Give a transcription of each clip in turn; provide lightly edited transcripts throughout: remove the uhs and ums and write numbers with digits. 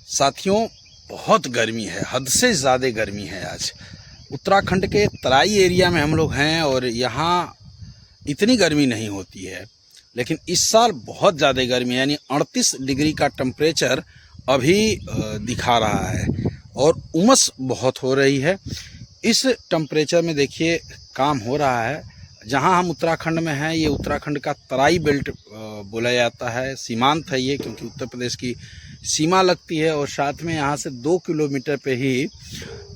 साथियों, बहुत गर्मी है, हद से ज़्यादा गर्मी है। आज उत्तराखंड के तराई एरिया में हम लोग हैं और यहाँ इतनी गर्मी नहीं होती है, लेकिन इस साल बहुत ज़्यादा गर्मी है। यानी 38 डिग्री का टेम्परेचर अभी दिखा रहा है और उमस बहुत हो रही है। इस टेम्परेचर में देखिए काम हो रहा है। जहाँ हम उत्तराखंड में हैं, ये उत्तराखंड का तराई बेल्ट बोला जाता है, सीमांत है ये, क्योंकि उत्तर प्रदेश की सीमा लगती है और साथ में यहाँ से 2 किलोमीटर पे ही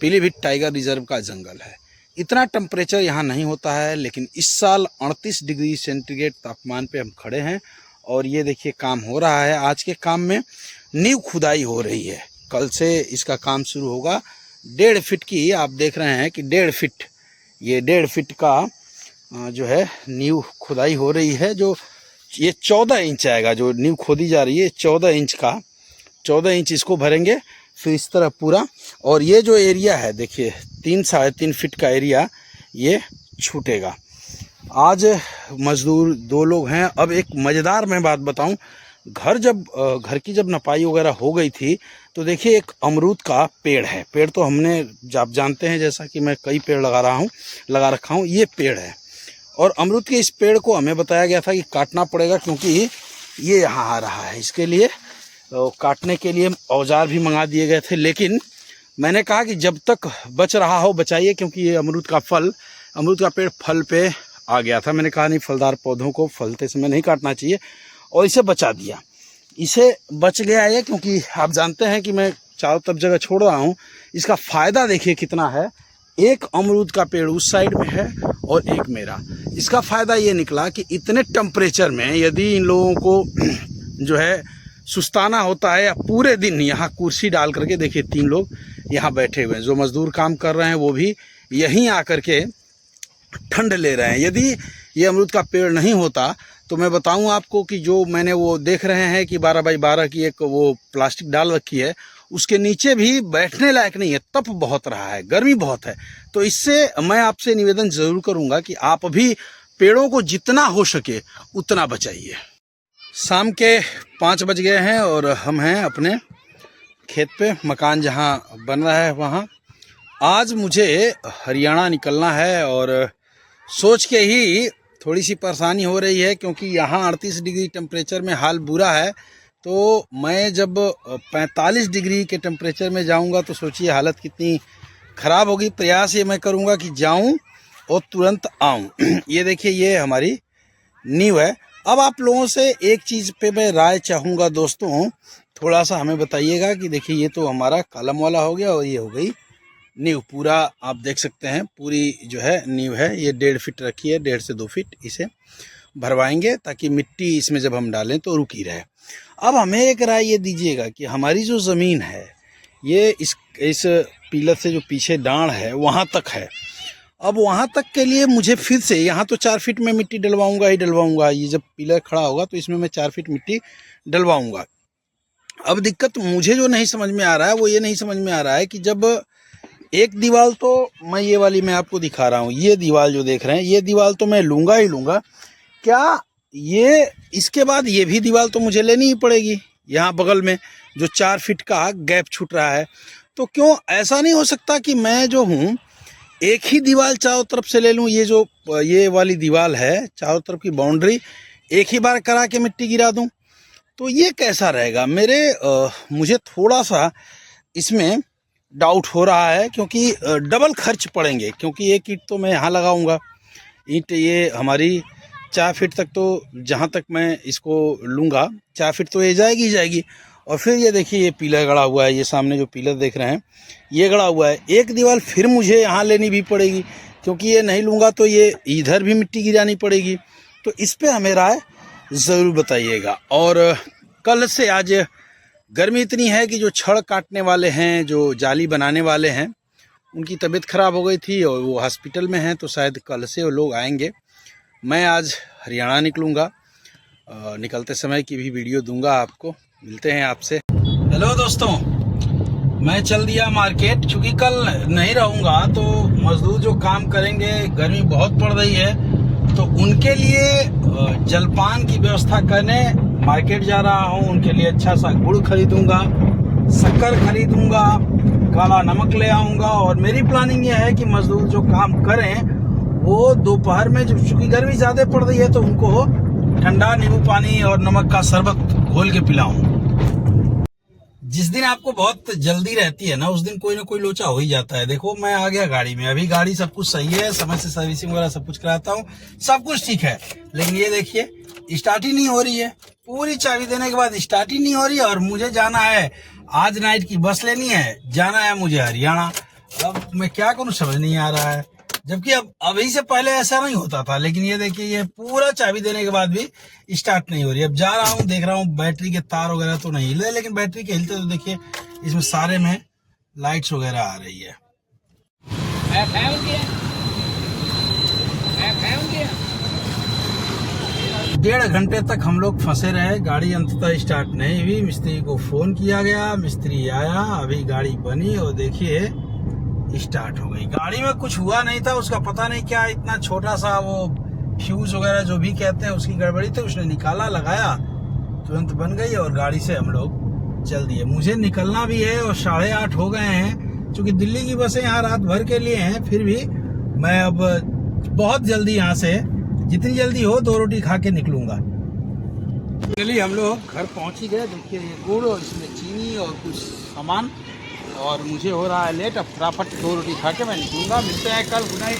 पीलीभीत टाइगर रिजर्व का जंगल है। इतना टेम्परेचर यहाँ नहीं होता है, लेकिन इस साल 38 डिग्री सेंटीग्रेड तापमान पे हम खड़े हैं और ये देखिए काम हो रहा है। आज के काम में नींव खुदाई हो रही है, कल से इसका काम शुरू होगा। 1.5 फीट की आप देख रहे हैं कि 1.5 फीट, ये 1.5 फीट का जो है नींव खुदाई हो रही है। जो ये 14 इंच आएगा, जो नींव खोदी जा रही है 14 इंच का, 14 इंच इसको भरेंगे फिर इस तरह पूरा। और ये जो एरिया है देखिए 3-3.5 फीट का एरिया ये छूटेगा। आज मजदूर 2 लोग हैं। अब एक मज़ेदार मैं बात बताऊं, घर की जब नपाई वगैरह हो गई थी तो देखिए एक अमरूद का पेड़ है। पेड़ तो हमने आप जानते हैं, जैसा कि मैं कई पेड़ लगा रखा हूँ, ये पेड़ है। और अमरूद के इस पेड़ को हमें बताया गया था कि काटना पड़ेगा, क्योंकि ये यहाँ आ रहा है। इसके लिए काटने के लिए औजार भी मंगा दिए गए थे, लेकिन मैंने कहा कि जब तक बच रहा हो बचाइए, क्योंकि ये अमरूद का पेड़ फल पे आ गया था। मैंने कहा नहीं, फलदार पौधों को फलते समय नहीं काटना चाहिए, और इसे बचा दिया। इसे बच गया ये, क्योंकि आप जानते हैं कि मैं चारों तरफ जगह छोड़ रहा हूँ। इसका फ़ायदा देखिए कितना है। एक अमरूद का पेड़ उस साइड में है और एक मेरा। इसका फ़ायदा ये निकला कि इतने टेम्परेचर में यदि इन लोगों को जो है सुस्ताना होता है, या पूरे दिन यहाँ कुर्सी डाल करके, देखिए 3 लोग यहाँ बैठे हुए हैं। जो मज़दूर काम कर रहे हैं वो भी यहीं आकर के ठंड ले रहे हैं। यदि ये अमरूद का पेड़ नहीं होता तो मैं बताऊं आपको कि जो मैंने वो देख रहे हैं कि 12x12 की एक वो प्लास्टिक डाल रखी है, उसके नीचे भी बैठने लायक नहीं है। तप बहुत रहा है, गर्मी बहुत है। तो इससे मैं आपसे निवेदन ज़रूर करूँगा कि आप भी पेड़ों को जितना हो सके उतना बचाइए। शाम के 5 बज गए हैं और हम हैं अपने खेत पे, मकान जहाँ बन रहा है वहाँ। आज मुझे हरियाणा निकलना है और सोच के ही थोड़ी सी परेशानी हो रही है, क्योंकि यहाँ 38 डिग्री टेम्परेचर में हाल बुरा है। तो मैं जब 45 डिग्री के टेम्परेचर में जाऊँगा तो सोचिए हालत कितनी ख़राब होगी। प्रयास ये मैं करूँगा कि जाऊँ और तुरंत आऊँ। ये देखिए ये हमारी नींव है। अब आप लोगों से एक चीज़ पे मैं राय चाहूँगा दोस्तों, थोड़ा सा हमें बताइएगा कि देखिए ये तो हमारा कॉलम वाला हो गया और ये हो गई नींव। पूरा आप देख सकते हैं, पूरी जो है नींव है ये 1.5 फीट रखी है, 1.5 से 2 फीट इसे भरवाएंगे, ताकि मिट्टी इसमें जब हम डालें तो रुकी रहे। अब हमें एक राय ये दीजिएगा कि हमारी जो ज़मीन है ये इस पिलर से जो पीछे डाँड़ है वहाँ तक है। अब वहाँ तक के लिए मुझे फिर से, यहाँ तो 4 फीट में मिट्टी डलवाऊँगा ही डलवाऊँगा। ये जब पिलर खड़ा होगा तो इसमें मैं 4 फीट मिट्टी डलवाऊँगा। अब दिक्कत मुझे जो नहीं समझ में आ रहा है वो ये नहीं समझ में आ रहा है कि जब एक दीवार, तो मैं ये वाली मैं आपको दिखा रहा हूँ, ये दीवार जो देख रहे हैं, ये दीवार तो मैं लूँगा ही लूँगा। क्या ये इसके बाद ये भी दीवार तो मुझे लेनी ही पड़ेगी। यहाँ बगल में जो 4 फीट का गैप छूट रहा है, तो क्यों ऐसा नहीं हो सकता कि मैं जो हूँ एक ही दीवार चारों तरफ से ले लूँ। ये वाली दीवार है, चारों तरफ की बाउंड्री एक ही बार करा के मिट्टी गिरा दूँ, तो ये कैसा रहेगा? मुझे थोड़ा सा इसमें डाउट हो रहा है, क्योंकि डबल खर्च पड़ेंगे। क्योंकि एक ईंट तो मैं यहाँ लगाऊंगा, ईंट ये हमारी 4 फीट तक, तो जहाँ तक मैं इसको लूँगा 4 फीट तो ये जाएगी ही जाएगी। और फिर ये देखिए ये पिलर गड़ा हुआ है, ये सामने जो पिलर देख रहे हैं ये गड़ा हुआ है। एक दीवार फिर मुझे यहाँ लेनी भी पड़ेगी, क्योंकि ये नहीं लूँगा तो ये इधर भी मिट्टी गिरानी पड़ेगी। तो इस पर हमें राय ज़रूर बताइएगा। और कल से आज गर्मी इतनी है कि जो छड़ काटने वाले हैं, जो जाली बनाने वाले हैं, उनकी तबीयत ख़राब हो गई थी और वो हॉस्पिटल में हैं, तो शायद कल से वो लोग आएंगे। मैं आज हरियाणा निकलूँगा, निकलते समय की भी वीडियो दूंगा आपको। मिलते हैं आपसे। हेलो दोस्तों, मैं चल दिया मार्केट, चूँकि कल नहीं रहूँगा तो मज़दूर जो काम करेंगे, गर्मी बहुत पड़ रही है, तो उनके लिए जलपान की व्यवस्था करने मार्केट जा रहा हूँ। उनके लिए अच्छा सा गुड़ खरीदूंगा शक्कर खरीदूंगा, काला नमक ले आऊंगा। और मेरी प्लानिंग ये है कि मजदूर जो काम करें वो दोपहर में, जब चूंकि गर्मी ज़्यादा पड़ रही है, तो उनको ठंडा नींबू पानी और नमक का शरबत घोल के पिलाऊं। जिस दिन आपको बहुत जल्दी रहती है ना, उस दिन कोई ना कोई लोचा हो ही जाता है। देखो मैं आ गया गाड़ी में, अभी गाड़ी सब कुछ सही है, समय से सर्विसिंग वगैरह सब कुछ कराता हूँ, सब कुछ ठीक है। लेकिन ये देखिए स्टार्ट ही नहीं हो रही है, पूरी चाबी देने के बाद स्टार्ट ही नहीं हो रही है। और मुझे जाना है, आज नाइट की बस लेनी है, जाना है मुझे हरियाणा। अब मैं क्या करूँ समझ नहीं आ रहा है, जबकि अब अभी से पहले ऐसा नहीं होता था। लेकिन ये देखिए ये पूरा चाबी देने के बाद भी स्टार्ट नहीं हो रही। अब जा रहा हूँ, देख रहा हूँ बैटरी के तार वगैरह तो नहीं हिले, लेकिन बैटरी के हिलते तो देखिए इसमें सारे में लाइट्स वगैरह आ रही है। 1.5 घंटे तक हम लोग फंसे रहे, गाड़ी अंततः स्टार्ट नहीं हुई। मिस्त्री को फोन किया गया, मिस्त्री आया, अभी गाड़ी बनी और देखिए स्टार्ट हो गई। गाड़ी में कुछ हुआ नहीं था, उसका पता नहीं क्या इतना छोटा सा वो फ्यूज वगैरह जो भी कहते हैं उसकी गड़बड़ी थी, उसने निकाला, लगाया, तुरंत बन गई और गाड़ी से हम लोग चल दिए। मुझे निकलना भी है और 8:30 हो गए हैं। चूंकि दिल्ली की बसें यहाँ रात भर के लिए हैं, फिर भी मैं अब बहुत जल्दी यहाँ से, जितनी जल्दी हो 2 रोटी खा के निकलूंगा। चलिए हम लोग घर पहुँच ही गए। देखिए ये गुड़ और इसमें चीनी और कुछ सामान, और मुझे हो रहा है लेट। अब फटाफट 2 रोटी खा के मैं निकलूंगा। मिलते हैं कल। Good night.